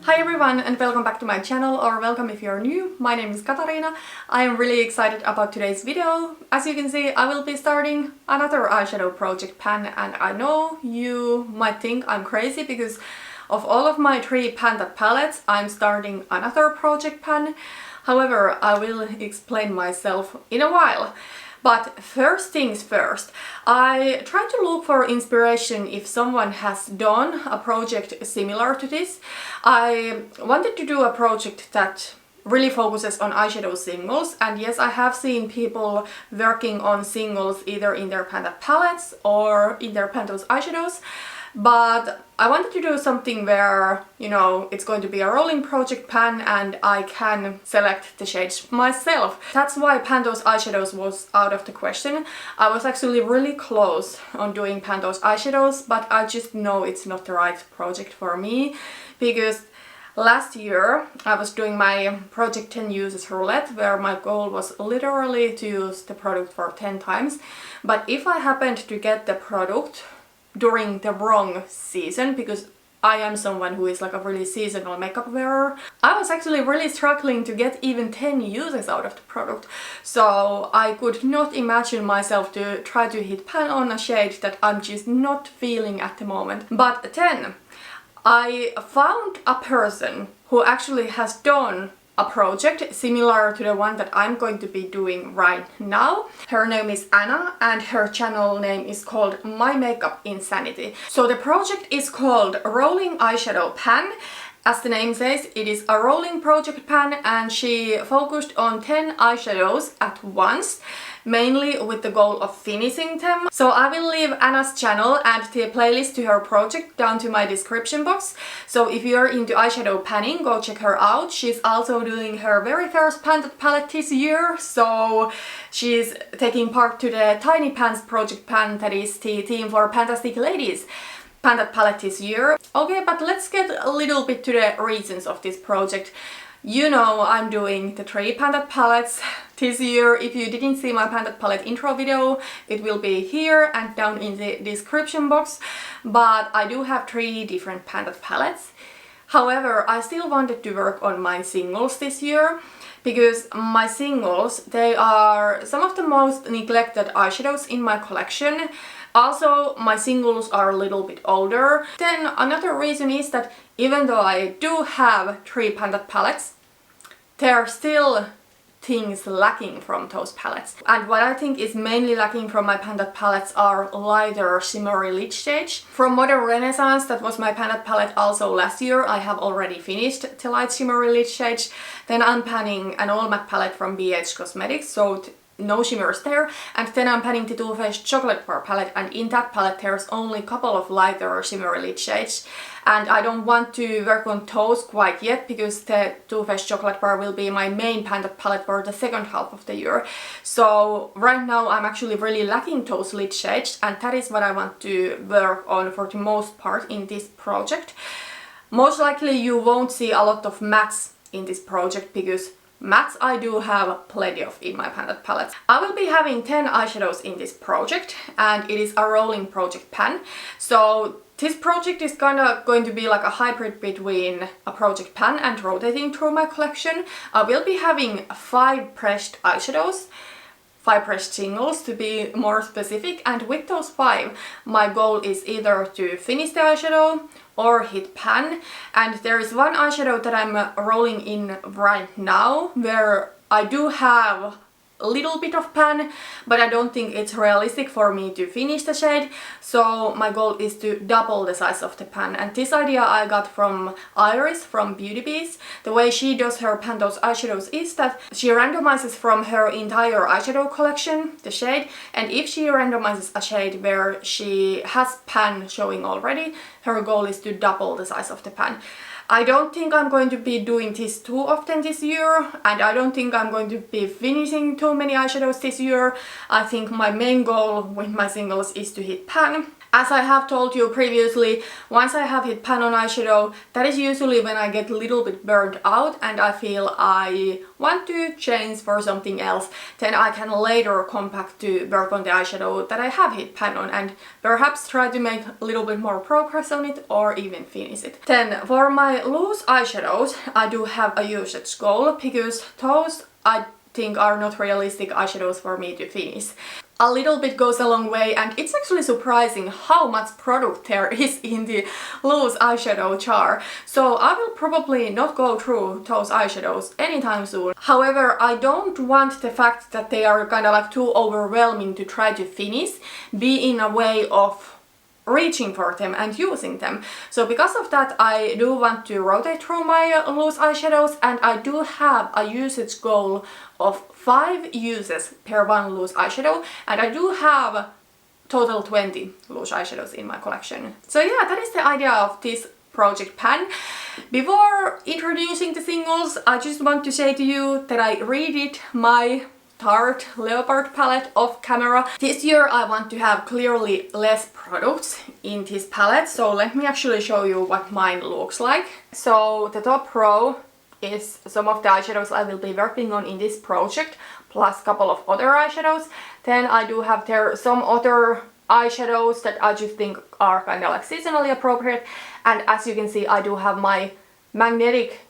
Hi everyone and welcome back to my channel, or welcome if you're new. My name is Katarina. I am really excited about today's video. As you can see, I will be starting another eyeshadow project pan, and I know you might think I'm crazy because of all of my 3 pan palettes, I'm starting another project pan. However, I will explain myself in a while. But first things first, I tried to look for inspiration if someone has done a project similar to this. I wanted to do a project that really focuses on eyeshadow singles, and yes, I have seen people working on singles either in their pan palettes or in their Pantos eyeshadows. But I wanted to do something where, you know, it's going to be a rolling project pan and I can select the shades myself. That's why Pantos eyeshadows was out of the question. I was actually really close on doing Pantos eyeshadows, but I just know it's not the right project for me because last year I was doing my project 10 uses roulette, where my goal was literally to use the product for 10 times. But if I happened to get the product during the wrong season, because I am someone who is like a really seasonal makeup wearer, I was actually really struggling to get even 10 uses out of the product. So I could not imagine myself to try to hit pan on a shade that I'm just not feeling at the moment. But then I found a person who actually has done a project similar to the one that I'm going to be doing right now. Her name is Anna and her channel name is called My Makeup Insanity. So the project is called Rolling Eyeshadow Pan. As the name says, it is a rolling project pan, and she focused on 10 eyeshadows at once, mainly with the goal of finishing them. So I will leave Anna's channel and the playlist to her project down to my description box. So if you're into eyeshadow panning, go check her out. She's also doing her very first pan palette this year, so she's taking part to the Tiny Pants project pan, that is the theme for Fantastic Ladies pan palette this year. Okay, but let's get a little bit to the reasons of this project. You know, I'm doing the 3 pan palettes this year. If you didn't see my pan palette intro video, it will be here and down in the description box. But I do have 3 different pan palettes. However, I still wanted to work on my singles this year, because my singles, they are some of the most neglected eyeshadows in my collection. Also, my singles are a little bit older. Then another reason is that even though I do have 3 pan palettes, there are still things lacking from those palettes. And what I think is mainly lacking from my pan palettes are lighter shimmery lid shades. From Modern Renaissance, that was my pan palette also last year, I have already finished the light shimmery lid shades. Then I'm panning an all matte palette from BH Cosmetics, so no shimmers there. And then I'm panning the Too Faced Chocolate Bar palette, and in that palette there's only a couple of lighter shimmery lid shades. And I don't want to work on those quite yet, because the Too Faced Chocolate Bar will be my main pan palette for the second half of the year. So right now I'm actually really lacking those lid shades, and that is what I want to work on for the most part in this project. Most likely you won't see a lot of mattes in this project, because mattes I do have plenty of in my pan palette. I will be having 10 eyeshadows in this project, and it is a rolling project pan. So this project is going to be like a hybrid between a project pan and rotating through my collection. I will be having 5 pressed eyeshadows, 5 pressed singles to be more specific, and with those 5 my goal is either to finish the eyeshadow or hit pan. And there is one eyeshadow that I'm rolling in right now where I do have a little bit of pan, but I don't think it's realistic for me to finish the shade, so my goal is to double the size of the pan. And this idea I got from Iris from Beauty Bees. The way she does her Pantos eyeshadows is that she randomizes from her entire eyeshadow collection the shade, and if she randomizes a shade where she has pan showing already, her goal is to double the size of the pan. I don't think I'm going to be doing this too often this year, and I don't think I'm going to be finishing too many eyeshadows this year. I think my main goal with my singles is to hit pan. As I have told you previously, once I have hit pan on eyeshadow, that is usually when I get a little bit burned out and I feel I want to change for something else. Then I can later come back to work on the eyeshadow that I have hit pan on and perhaps try to make a little bit more progress on it or even finish it. Then for my my loose eyeshadows, I do have a usage goal because those I think are not realistic eyeshadows for me to finish. A little bit goes a long way, and it's actually surprising how much product there is in the loose eyeshadow jar. So I will probably not go through those eyeshadows anytime soon. However, I don't want the fact that they are kind of like too overwhelming to try to finish be in a way of reaching for them and using them. So because of that, I do want to rotate through my loose eyeshadows, and I do have a usage goal of 5 uses per one loose eyeshadow, and I do have total 20 loose eyeshadows in my collection. So yeah, that is the idea of this project pan. Before introducing the singles, I just want to say to you that I redid my Tarte Leopard palette off camera. This year I want to have clearly less products in this palette, so let me actually show you what mine looks like. So the top row is some of the eyeshadows I will be working on in this project, plus a couple of other eyeshadows. Then I do have there some other eyeshadows that I just think are kind of like seasonally appropriate, and as you can see I do have my magnetic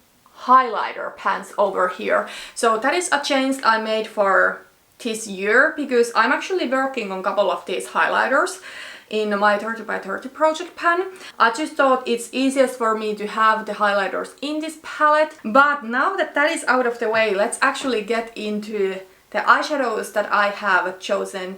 highlighter pans over here. So that is a change I made for this year because I'm actually working on a couple of these highlighters in my 30 by 30 project pan. I just thought it's easiest for me to have the highlighters in this palette. But now that that is out of the way, let's actually get into the eyeshadows that I have chosen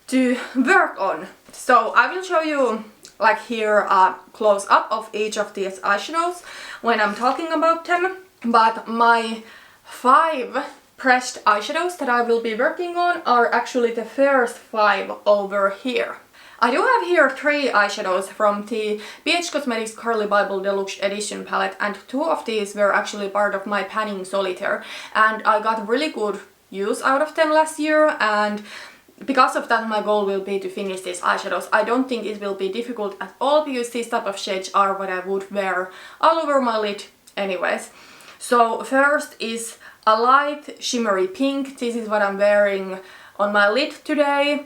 to work on. So I will show you like here a close-up of each of these eyeshadows when I'm talking about them, but my 5 pressed eyeshadows that I will be working on are actually the first 5 over here. I do have here 3 eyeshadows from the BH Cosmetics Carli Bybel Deluxe Edition palette, and 2 of these were actually part of my panning solitaire, and I got really good use out of them last year, and because of that my goal will be to finish these eyeshadows. I don't think it will be difficult at all because these type of shades are what I would wear all over my lid anyways. So first is a light shimmery pink. This is what I'm wearing on my lid today,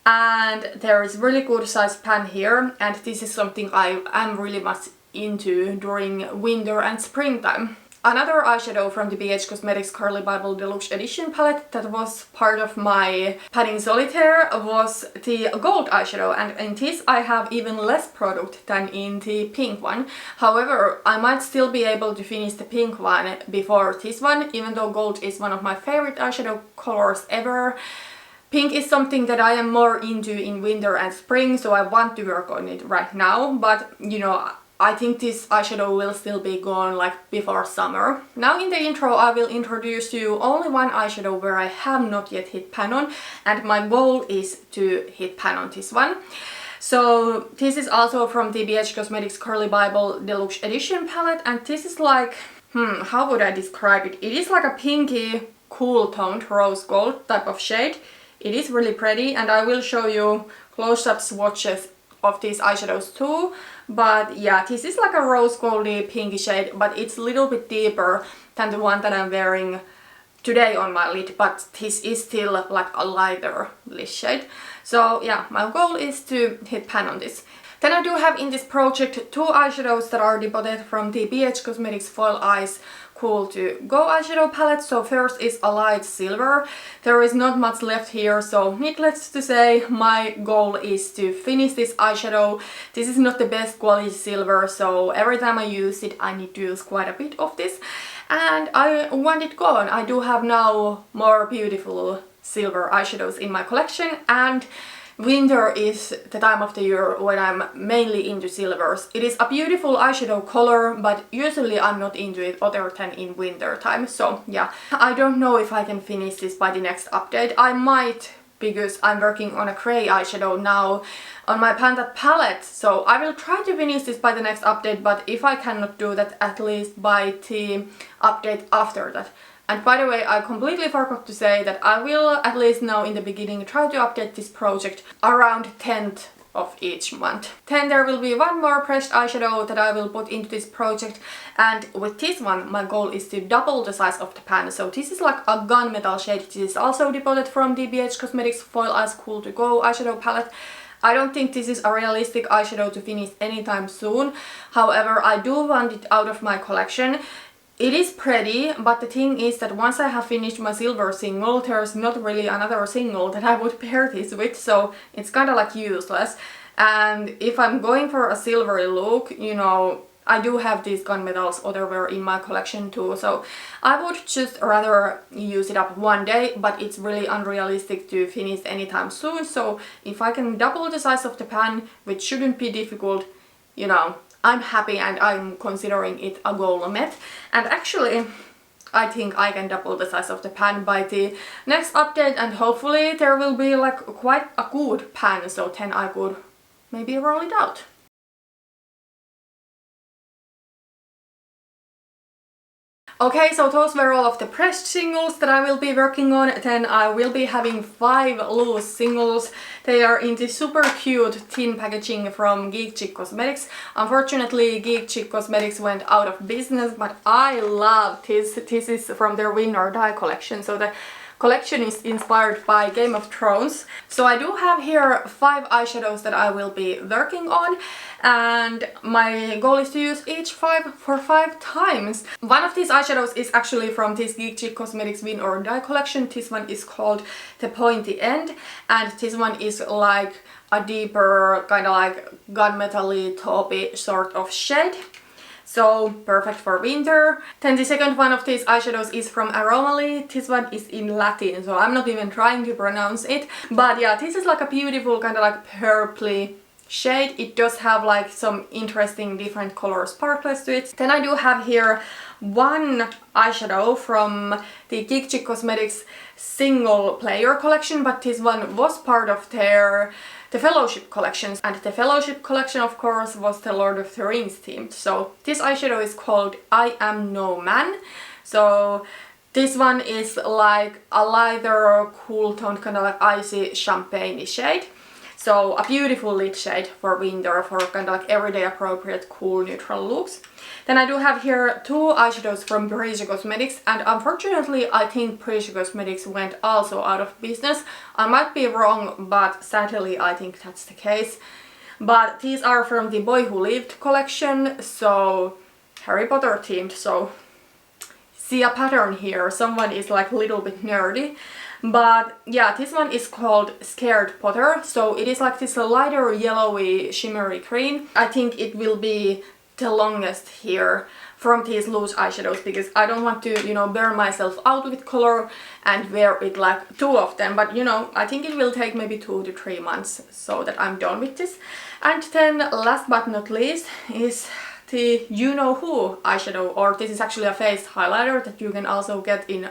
and there is really good size pan here, and this is something I am really much into during winter and springtime. Another eyeshadow from the BH Cosmetics Carli Bybel Deluxe Edition palette that was part of my panning solitaire was the gold eyeshadow, and in this I have even less product than in the pink one. However, I might still be able to finish the pink one before this one, even though gold is one of my favorite eyeshadow colors ever. Pink is something that I am more into in winter and spring, so I want to work on it right now, but you know, I think this eyeshadow will still be gone like before summer. Now in the intro I will introduce you only one eyeshadow where I have not yet hit pan on, and my goal is to hit pan on this one. So this is also from the BH Cosmetics Carli Bybel Deluxe Edition palette, and this is like, how would I describe it? It is like a pinky, cool toned rose gold type of shade. It is really pretty, and I will show you close-up swatches of these eyeshadows too, but yeah, this is like a rose goldy pinky shade, but it's a little bit deeper than the one that I'm wearing today on my lid, but this is still like a lighter lid shade. So yeah, my goal is to hit pan on this. Then I do have in this project 2 eyeshadows that are debuted from the BH Cosmetics Foil Eyes Cool to Go eyeshadow palette. So first is a light silver. There is not much left here, so needless to say my goal is to finish this eyeshadow. This is not the best quality silver, so every time I use it I need to use quite a bit of this, and I want it gone. I do have now more beautiful silver eyeshadows in my collection, and winter is the time of the year when I'm mainly into silvers. It is a beautiful eyeshadow color, but usually I'm not into it other than in winter time. So yeah, I don't know if I can finish this by the next update. I might, because I'm working on a grey eyeshadow now on my Panda palette. So I will try to finish this by the next update, but if I cannot do that, at least by the update after that. And by the way, I completely forgot to say that I will, at least now in the beginning, try to update this project around 10th of each month. Then there will be one more pressed eyeshadow that I will put into this project, and with this one my goal is to double the size of the pan. So this is like a gunmetal shade. This is also debuted from the BH Cosmetics Foil Eyes Cool to Go eyeshadow palette, I don't think this is a realistic eyeshadow to finish anytime soon. However, I do want it out of my collection. It is pretty, but the thing is that once I have finished my silver single, there's not really another single that I would pair this with, so it's kind of like useless. And if I'm going for a silvery look, you know, I do have these gunmetals otherwhere in my collection too, so I would just rather use it up one day, but it's really unrealistic to finish anytime soon. So if I can double the size of the pan, which shouldn't be difficult, you know, I'm happy and I'm considering it a goal met. And actually, I think I can double the size of the pan by the next update, and hopefully there will be like quite a good pan, so then I could maybe roll it out. Okay, so those were all of the pressed singles that I will be working on. Then I will be having 5 loose singles. They are in this super cute tin packaging from Geek Chick Cosmetics. Unfortunately, Geek Chick Cosmetics went out of business, but I love this. This is from their Win or Die collection. So the collection is inspired by Game of Thrones. So I do have here 5 eyeshadows that I will be working on, and my goal is to use each 5 for 5 times. One of these eyeshadows is actually from this Geek Chick Cosmetics Win or Die collection. This one is called The Pointy End, and this one is like a deeper kind of like gunmetal-y taupey sort of shade. So perfect for winter. Then the second one of these eyeshadows is from Aromally. This one is in Latin, so I'm not even trying to pronounce it. But yeah, this is like a beautiful kind of like purpley shade. It does have like some interesting different color sparkles to it. Then I do have here one eyeshadow from the Geek Chick Cosmetics single player collection, but this one was part of the Fellowship collections, and the Fellowship collection of course was the Lord of the Rings themed. So this eyeshadow is called I Am No Man. So this one is like a lighter cool toned kind of like icy champagne shade. So a beautiful lid shade for winter, for kind of like everyday appropriate cool neutral looks. Then I do have here 2 eyeshadows from Parisia Cosmetics, and unfortunately I think Parisia Cosmetics went also out of business. I might be wrong, but sadly I think that's the case. But these are from the Boy Who Lived collection, so Harry Potter themed, so see a pattern here. Someone is like a little bit nerdy. But yeah, this one is called Scared Potter, so it is like this lighter yellowy shimmery green. I think it will be the longest here from these loose eyeshadows, because I don't want to, you know, burn myself out with color and wear it like 2 of them, but you know, I think it will take maybe 2 to 3 months so that I'm done with this. And then last but not least is the You Know Who eyeshadow, or this is actually a face highlighter that you can also get in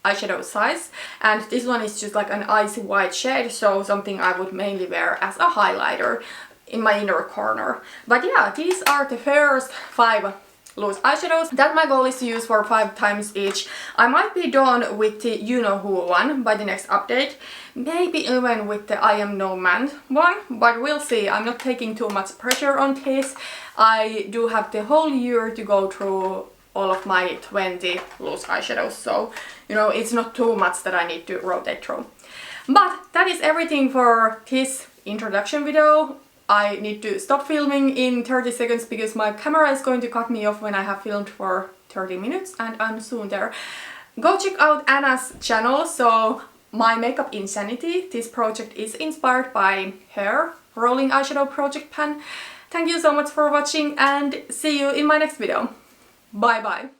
eyeshadow size, and this one is just like an icy white shade, so something I would mainly wear as a highlighter in my inner corner. But yeah, these are the first 5 loose eyeshadows that my goal is to use for 5 times each. I might be done with the You Know Who one by the next update, maybe even with the I Am No Man one, but we'll see. I'm not taking too much pressure on this. I do have the whole year to go through all of my 20 loose eyeshadows, so you know, it's not too much that I need to rotate through. But that is everything for this introduction video. I need to stop filming in 30 seconds because my camera is going to cut me off when I have filmed for 30 minutes, and I'm soon there. Go check out Anna's channel, so My Makeup Insanity. This project is inspired by her Rolling Eyeshadow Project Pan. Thank you so much for watching, and see you in my next video. Bye bye!